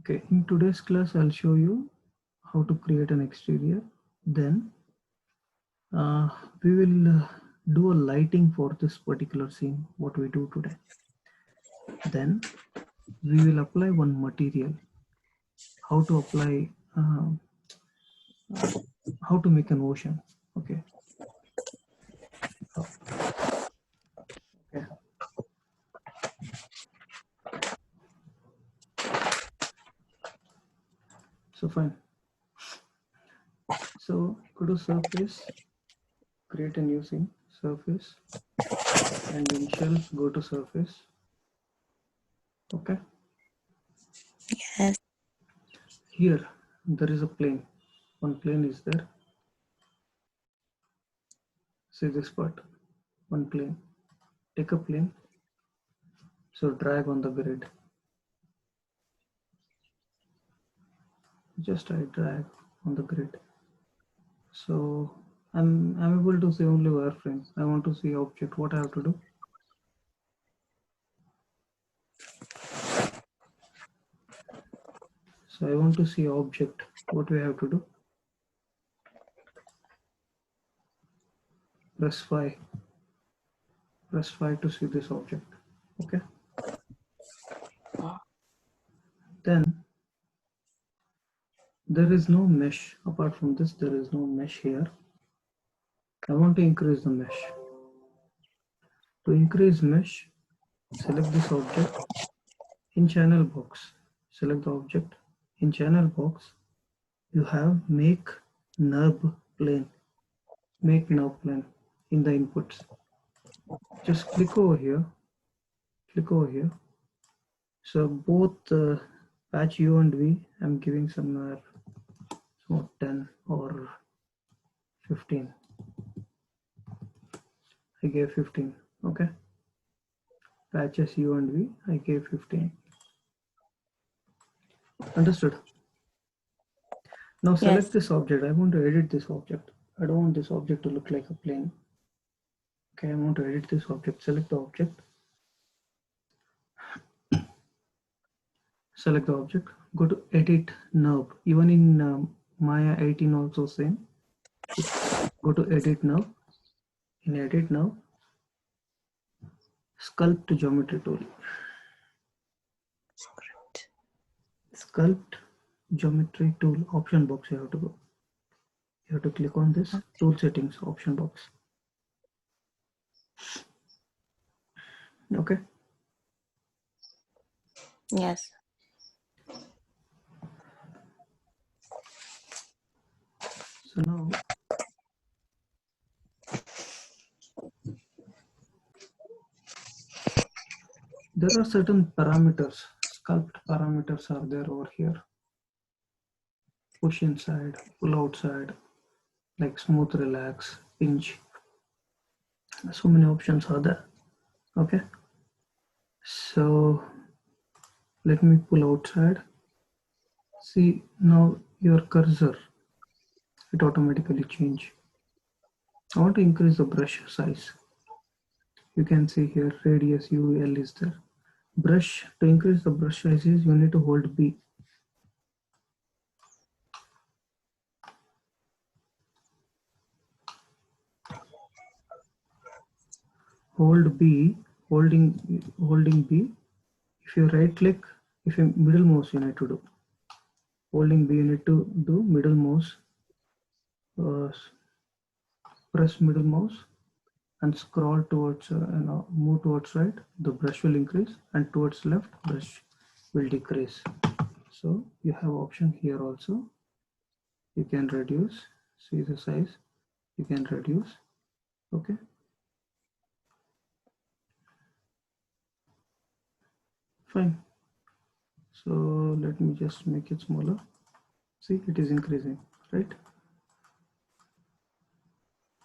Okay, in today's class, I'll show you how to create an exterior. Then we will do a lighting for this particular scene, what we do today. Then we will apply one material, how to apply, how to make an ocean. Okay. Okay. So fine. So go to surface, create a new scene, surface, and in shelf, go to surface. Okay. Yes. Here, there is a plane. One plane is there. See this part, one plane. Take a plane. So drag on the grid. Just I drag on the grid. So I'm able to see only wireframe. I want to see object. What I have to do? So I want to see object. What we have to do? Press 5. Press 5 to see this object. Okay. Then there is no mesh. Apart from this, there is no mesh here. I want to increase the mesh. To increase mesh, select this object in channel box. Select the object in channel box. You have make nub plane. Make nub plane in the inputs. Just click over here. Click over here. So both patch U and V, I'm giving somewhere 10 or 15. I gave 15. Okay. Patches U and V, I gave 15. Understood? Now select this object. I want to edit this object. I don't want this object to look like a plane. Okay, I want to edit this object. Select the object. Select the object. Go to edit nub. Even in Maya 18 also same. Go to edit nub. In edit nub, sculpt geometry tool. Sculpt geometry tool option box. You have to go. You have to click on this tool settings option box. Okay. Yes. So now there are certain parameters. Sculpt parameters are there over here. Push inside, pull outside, like smooth, relax, pinch. So many options are there. Okay. So let me pull outside. See now your cursor, it automatically change. I want to increase the brush size. You can see here radius UL is there. Brush, to increase the brush sizes, you need to hold B. Hold B, holding B. If you right click, if you middle mouse, you need to do. Holding B, you need to do middle mouse. Press middle mouse and scroll towards, move towards right. The brush will increase, and towards left, brush will decrease. So you have option here also. You can reduce. See the size. You can reduce. Okay. Fine. So let me just make it smaller. See, it is increasing, right?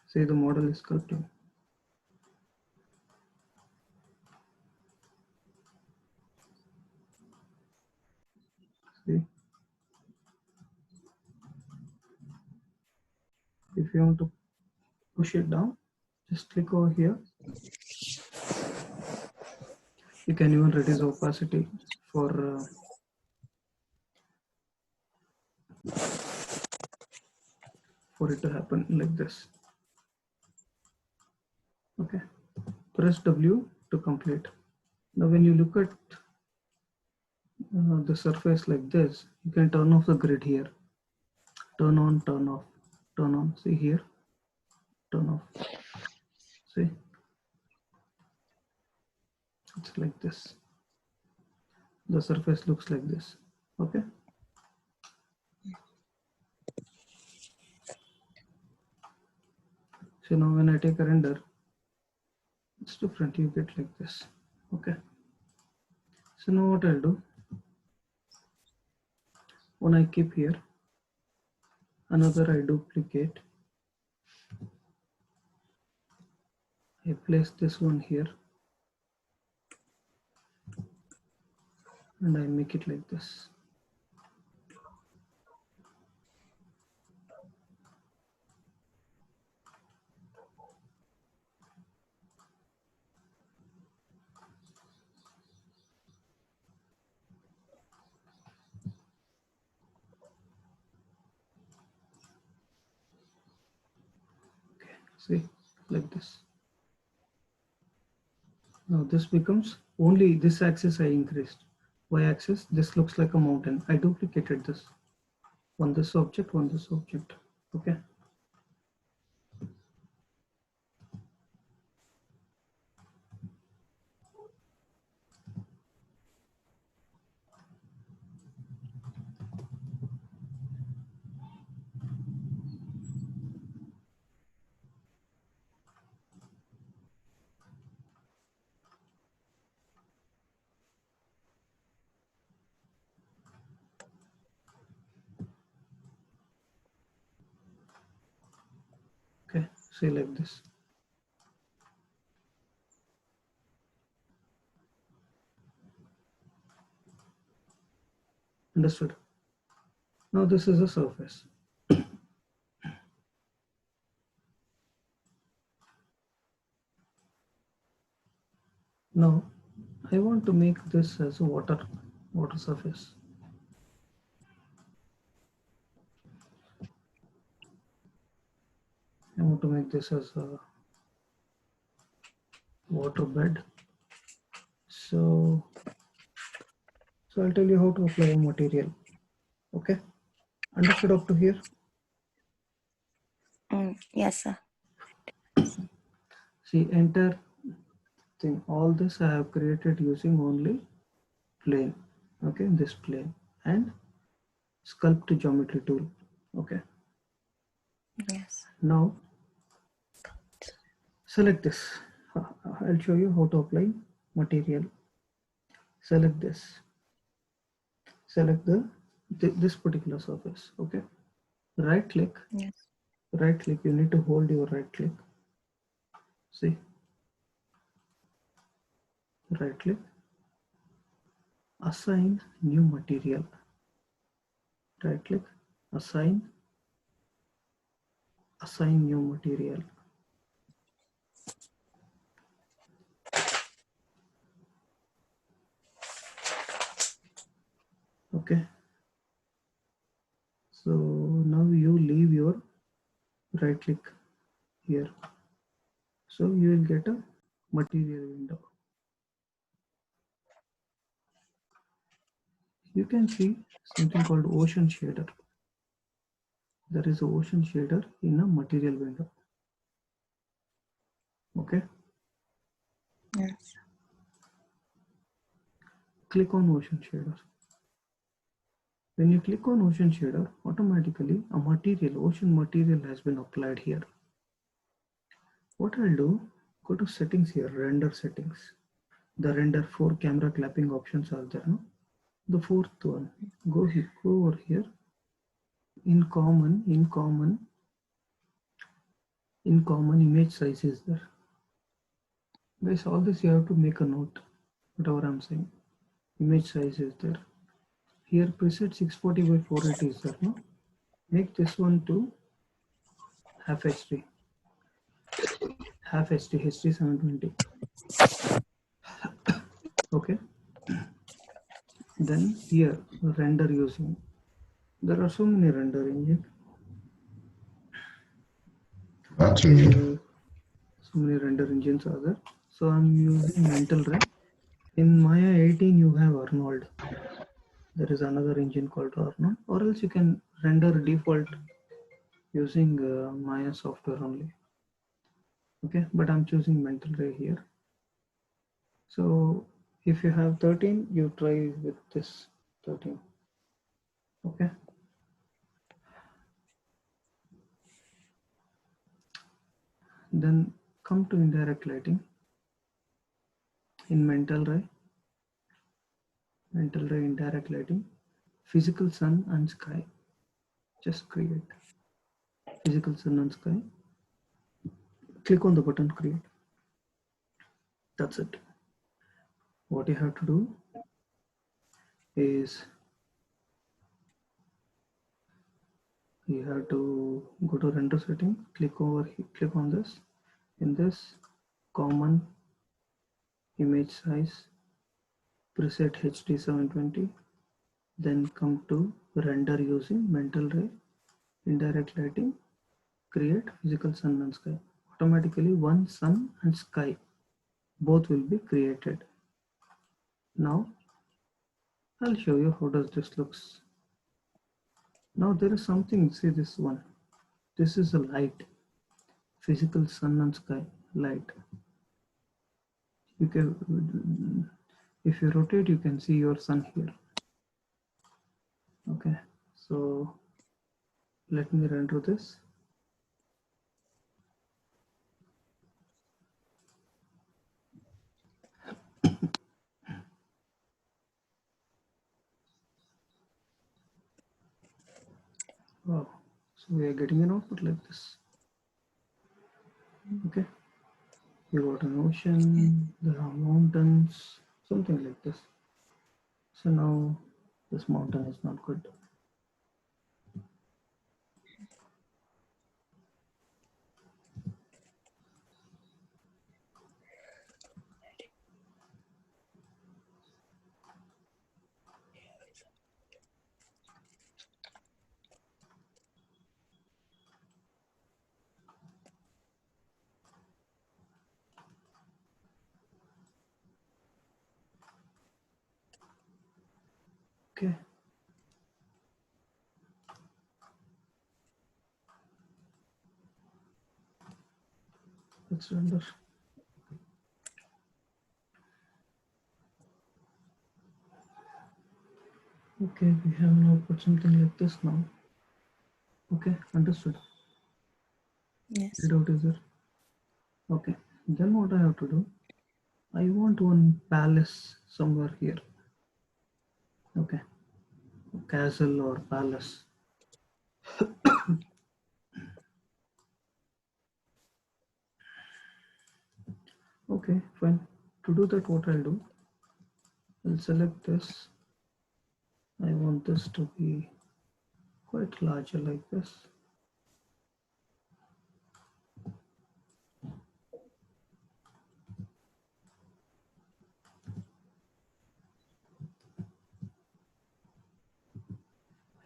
See, the model is sculpting. See, if you want to push it down, just click over here. You can even reduce opacity for for it to happen like this. Okay, press W to complete. Now when you look at the surface like this, you can turn off the grid here. Turn on, turn off, turn on. See here, turn off. See, it's like this. The surface looks like this. Okay. So now when I take a render, it's different. You get like this. Okay. So now what I'll do, when I keep here, another I duplicate. I place this one here and I make it like this. Okay, see, like this. Now this becomes only this axis I increased. Y-axis, this looks like a mountain. I duplicated this. One this object, one this object. Okay. Okay, see like this. Understood? Now this is a surface. Now I want to make this as a water surface. I want to make this as a water bed. So I'll tell you how to apply a material. Okay, understood up to here? Yes, sir. See, enter thing. All this I have created using only plane. Okay, this plane and sculpt geometry tool. Okay. Yes. Now select this. I'll show you how to apply material. Select this. Select this particular surface. Okay. Right click. Yes. Right click. You need to hold your right click. See. Right click. Assign new material. Right click. Assign new material. Okay. So now you leave your right click here. So you will get a material window. You can see something called ocean shader. There is an ocean shader in a material window. Okay. Yes. Click on ocean shader. When you click on ocean shader, automatically a material, ocean material has been applied here. What I'll do, go to settings here, render settings. The render 4 camera clapping options are there. No? The fourth one, go here, go over here. In common image size is there. Guys, all this you have to make a note, whatever I'm saying. Image size is there. Here preset 640 by 480 is there, no? Make this one to half HD. Half HD, HD 720. Okay. Then here render using There are so many render engine. Actually, So many render engines are there. So I'm using Mental Ray. In Maya 18, you have Arnold. There is another engine called Arnold, or else you can render default using Maya software only. Okay, but I'm choosing Mental Ray here. So if you have 13, you try with this 13. Okay. Then come to indirect lighting in Mental Ray. Mental Ray indirect lighting, physical sun and sky. Just create physical sun and sky. Click on the button create. That's it. What you have to do is you have to go to render setting, click over here, click on this. In this common image size, preset HD 720, then come to render using Mental Ray, indirect lighting, create physical sun and sky. Automatically one sun and sky both will be created. Now I'll show you how does this looks. Now there is something, see this one. This is a light, physical sun and sky light. You can, if you rotate, you can see your sun here. Okay, so let me render this. Wow, so we are getting an output like this. Okay, you got an ocean, there are mountains, something like this. So now this mountain is not good. Okay. Let's render. Okay, we have now put something like this now. Okay, understood. Yes. Get out is there. Okay, then what I have to do? I want one palace somewhere here. Okay, castle or palace. Okay, fine. To do that, what I'll do? I'll select this. I want this to be quite larger like this.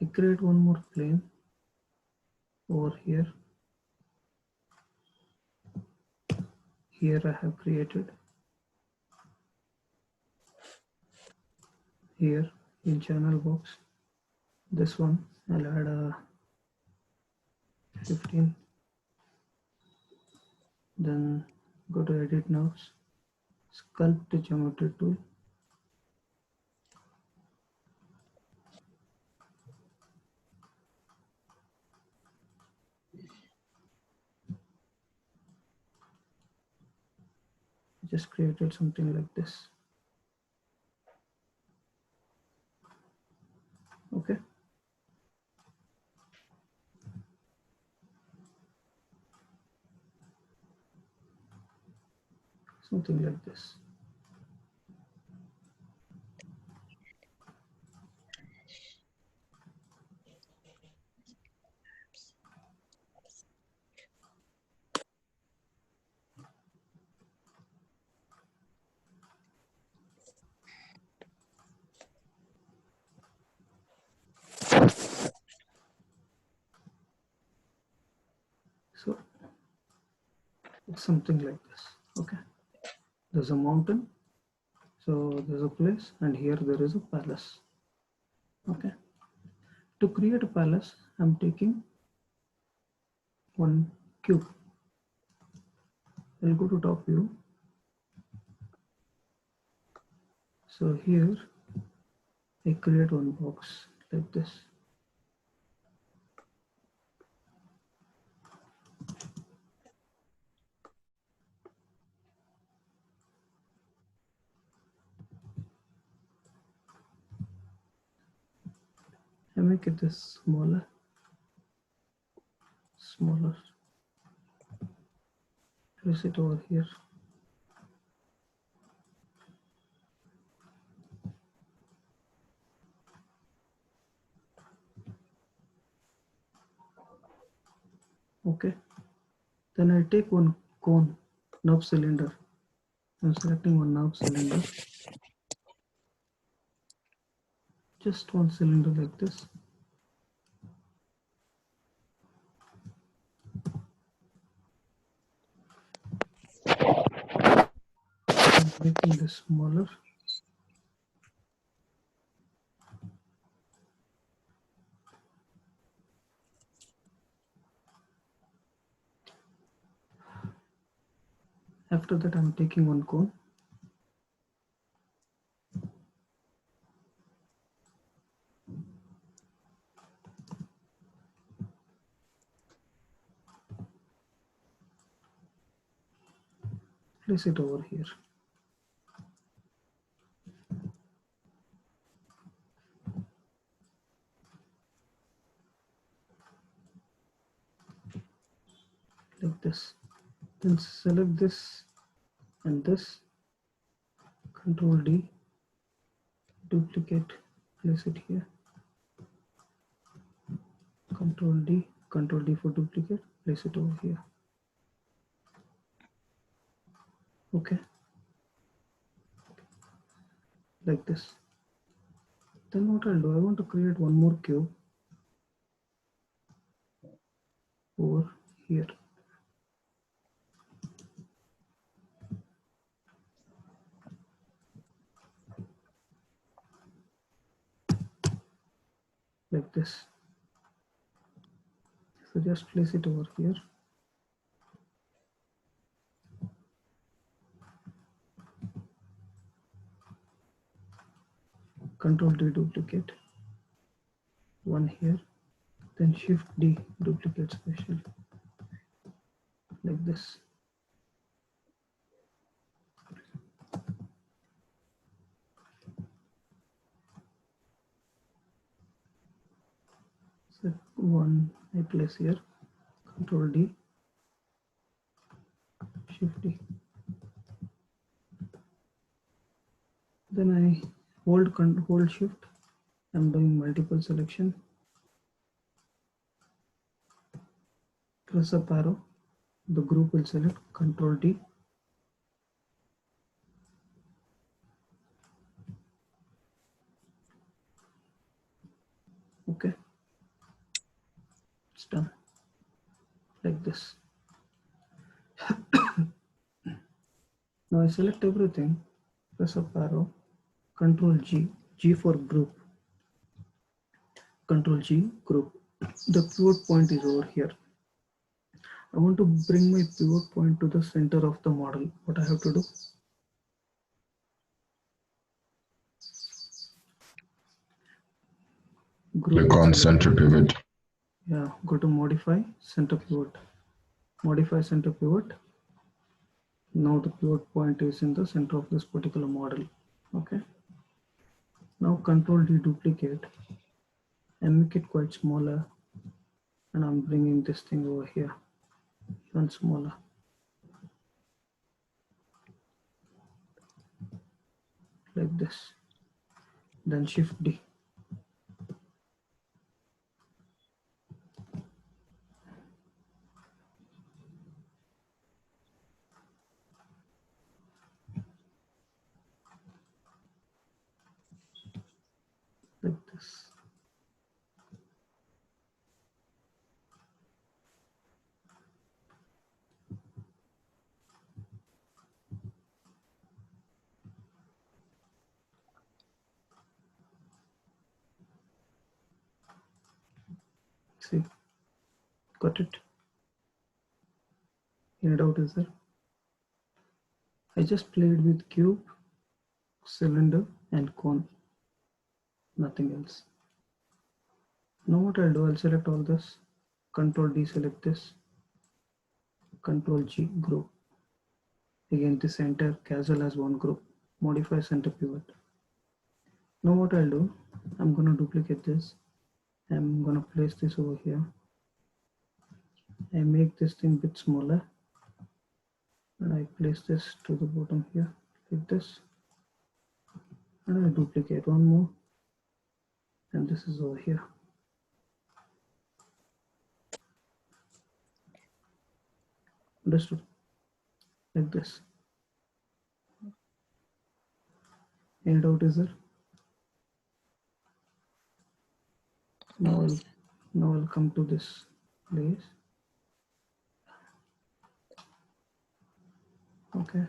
I create one more plane over here. Here I have created. Here in channel box, this one I'll add a 15. Then go to edit nodes, sculpt geometry tool. Just created something like this. Okay. Something like this. It's something like this. Okay, there's a mountain, so there's a place, and here there is a palace. Okay, to create a palace, I'm taking one cube. I'll go to top view. So here I create one box like this. I make it this smaller. Place it over here. Okay, then I take one cone, knob cylinder. I'm selecting one knob cylinder, just one cylinder like this. I'm making this smaller. After that, I'm taking one cone. Place it over here. Like this. Then select this and this. Control D. Duplicate. Place it here. Control D. Control D for duplicate. Place it over here. Okay. Like this. Then what I'll do, I want to create one more cube over here. Like this. So just place it over here. Control D, duplicate. One here. Then Shift D, duplicate special. Like this. So one I place here. Control D. Shift D. Then I hold shift. I'm doing multiple selection. Press up arrow. The group will select. Control D. Okay. It's done. Like this. Now I select everything. Press up arrow. Control G. G for group. Control G, group. The pivot point is over here. I want to bring my pivot point to the center of the model. What I have to do? Group Click on center pivot. Yeah, go to modify center pivot. Modify center pivot. Now the pivot point is in the center of this particular model. Okay. Now Control D, duplicate and make it quite smaller. And I'm bringing this thing over here, even smaller. Like this. Then Shift D. Like this. Got it? Any doubt is there? I just played with cube, cylinder, and cone. Nothing else. Now what I'll do, I'll select all this. Control D, select this. Control G, group. Again, the center castle as one group. Modify center pivot. Now what I'll do, I'm gonna duplicate this. I'm gonna place this over here. I make this thing a bit smaller. And I place this to the bottom here, like this. And I duplicate one more. And this is over here. Understood? Like this. Any doubt is there? Now I'll come to this place. Okay.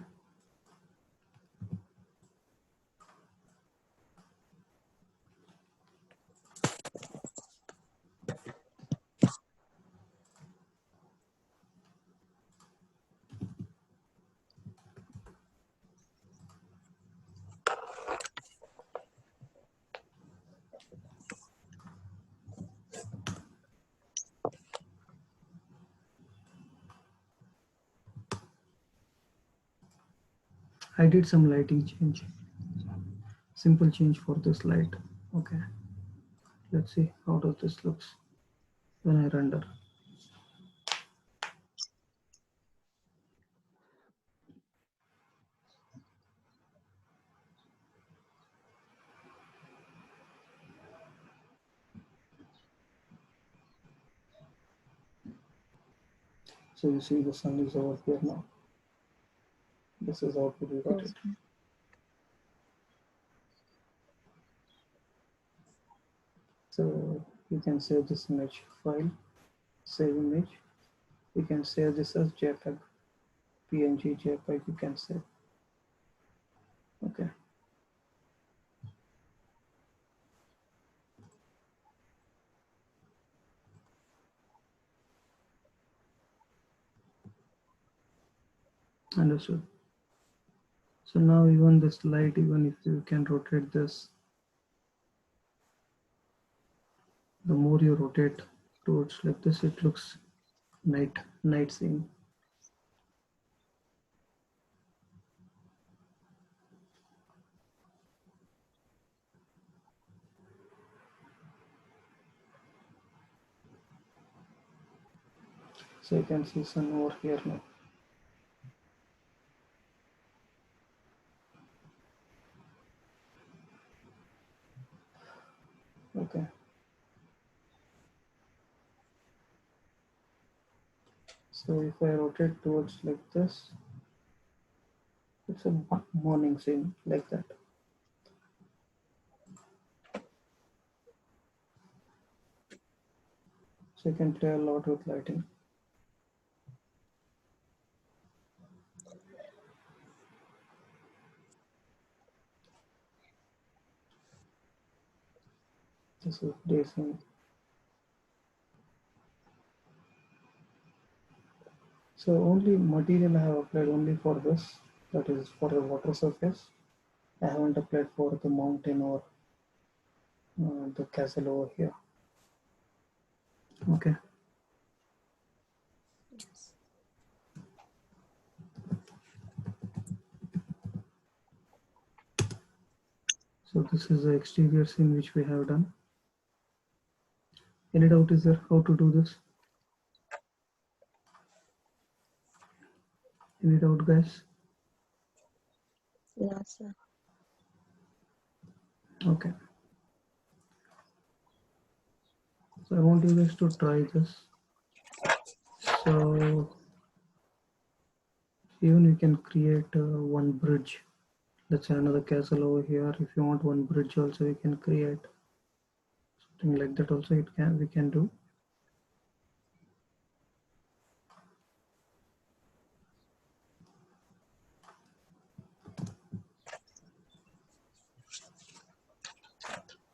I did some lighting change. Simple change for this light. Okay. Let's see how does this looks when I render. So you see the sun is over here now. This is how we got it. So you can save this image file, save image. You can save this as JPEG, PNG, JPEG, you can save. Okay. Understood. So now even this light, even if you can rotate this, the more you rotate towards like this, it looks night scene. So you can see sun over here now. Okay. So if I rotate towards like this, it's a morning scene like that. So you can play a lot with lighting. This is day scene. So only material I have applied only for this, that is for the water surface. I haven't applied for the mountain or the castle over here. Okay. Yes. So this is the exterior scene which we have done. Any doubt is there how to do this? Any doubt, guys? No, sir. Okay. So I want you guys to try this. So even you can create one bridge. Let's say another castle over here. If you want one bridge also, we can create something like that also. We can do.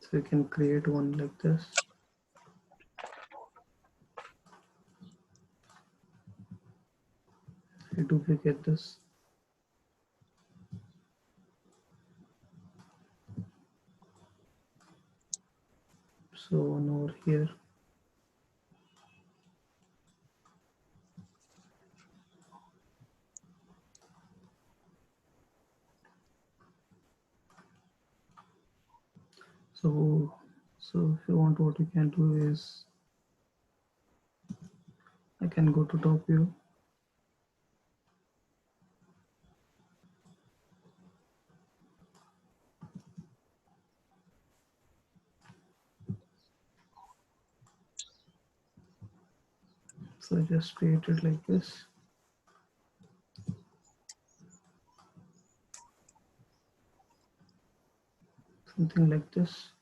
So you can create one like this. duplicate this. So one over here. So if you want, what you can do is I can go to top view. So I just create it like this. Something like this.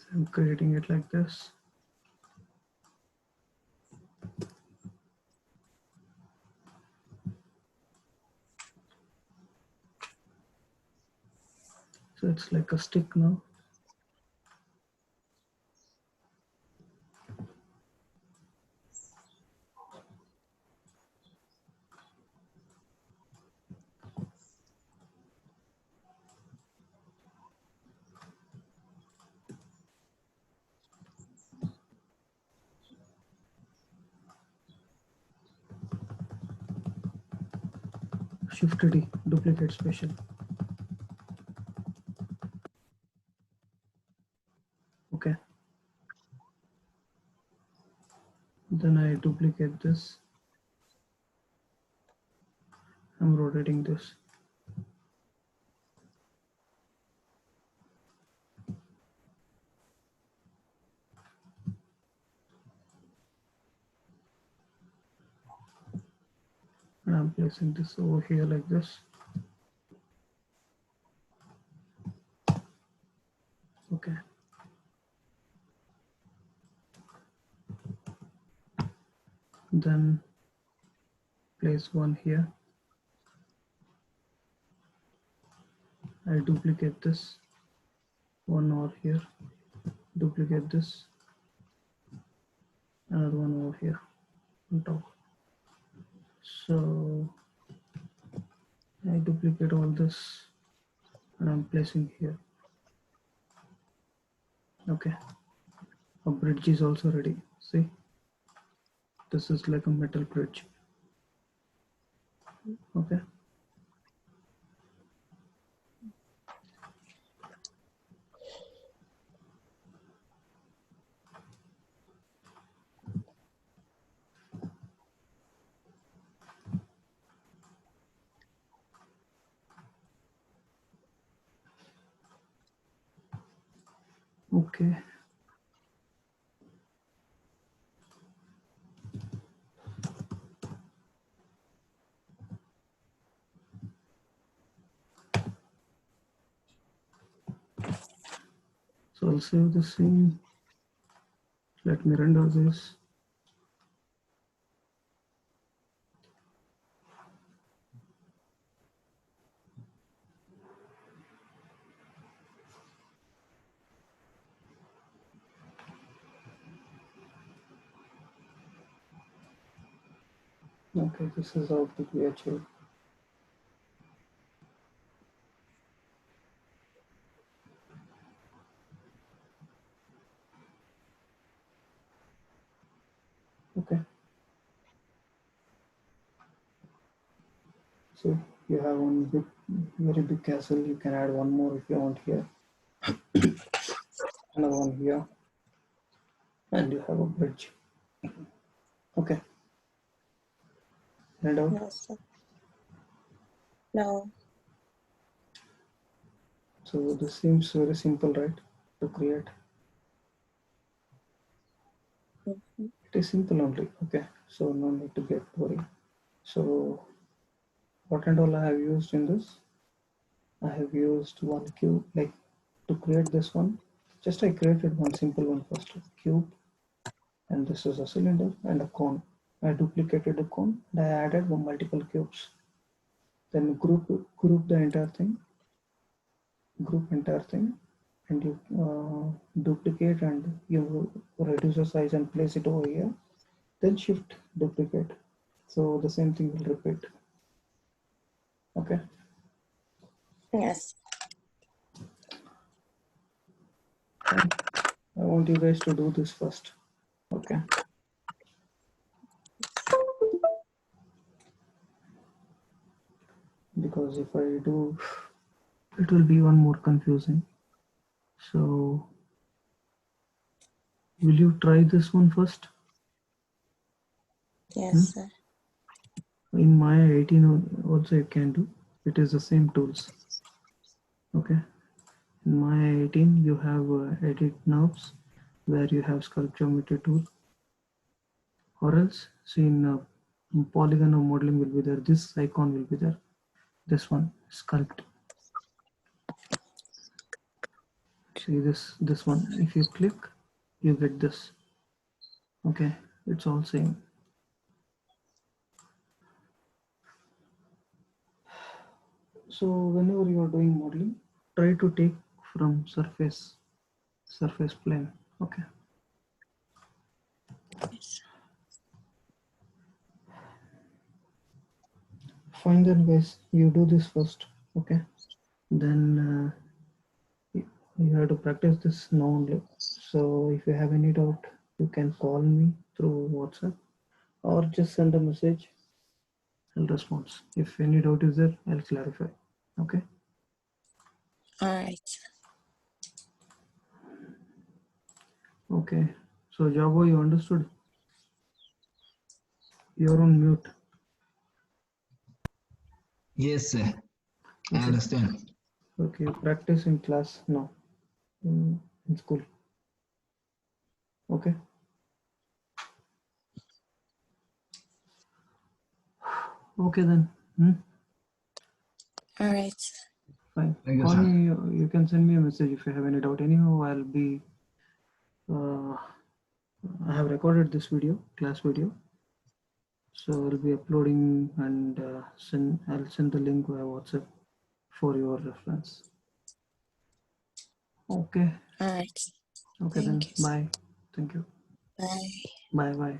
So I'm creating it like this. So it's like a stick now. Shift D, duplicate special. Okay. Then I duplicate this. I'm rotating this. And I'm placing this over here like this. Okay. Then place one here. I duplicate this. One over here. Duplicate this. Another one over here on top. So I duplicate all this and I'm placing here. Okay. A bridge is also ready. See, this is like a metal bridge. Okay. Okay. So I'll save the scene. Let me render this. Okay, this is how to be achieved. Okay. So you have one big, very big castle. You can add one more if you want here. Another one here. And you have a bridge. Okay. And out. No, sir. No. So this seems very simple, right? To create. Mhm. It is simple only. Okay, so no need to get worried. So what and all I have used in this? I have used one cube, like to create this one. Just I created one simple one first, cube, and this is a cylinder and a cone. I duplicated the cone and I added one multiple cubes. Then group the entire thing, and you duplicate and you reduce the size and place it over here. Then shift duplicate. So the same thing will repeat. Okay. Yes. Fine. I want you guys to do this first. Okay. Because if I do, it will be even more confusing. So will you try this one first? Yes, sir. In Maya 18 also you can do. It is the same tools. Okay. In Maya 18 you have edit knobs where you have sculpt geometry tool, or else see in polygon or modeling will be there. This icon will be there. This one, sculpt. See this one. If you click, you get this. Okay, it's all same. So whenever you are doing modeling, try to take from surface plane. Okay. Yes. Fine then, guys. You do this first. Okay. Then you have to practice this now only. So if you have any doubt, you can call me through WhatsApp or just send a message. I'll respond. If any doubt is there, I'll clarify. Okay. All right. Okay. So Jabo, you understood? You're on mute. Yes, sir. I Okay. understand. Okay. You practice in class now. In school. Okay. Okay then. All right. Fine. Thank you, Call sir. me. You can send me a message if you have any doubt. Anyhow, I'll be. I have recorded this video, class video. So I'll be uploading and I'll send the link via WhatsApp for your reference. Okay. All right. Okay Thank then. you, sir. Bye. Thank you. Bye. Bye bye.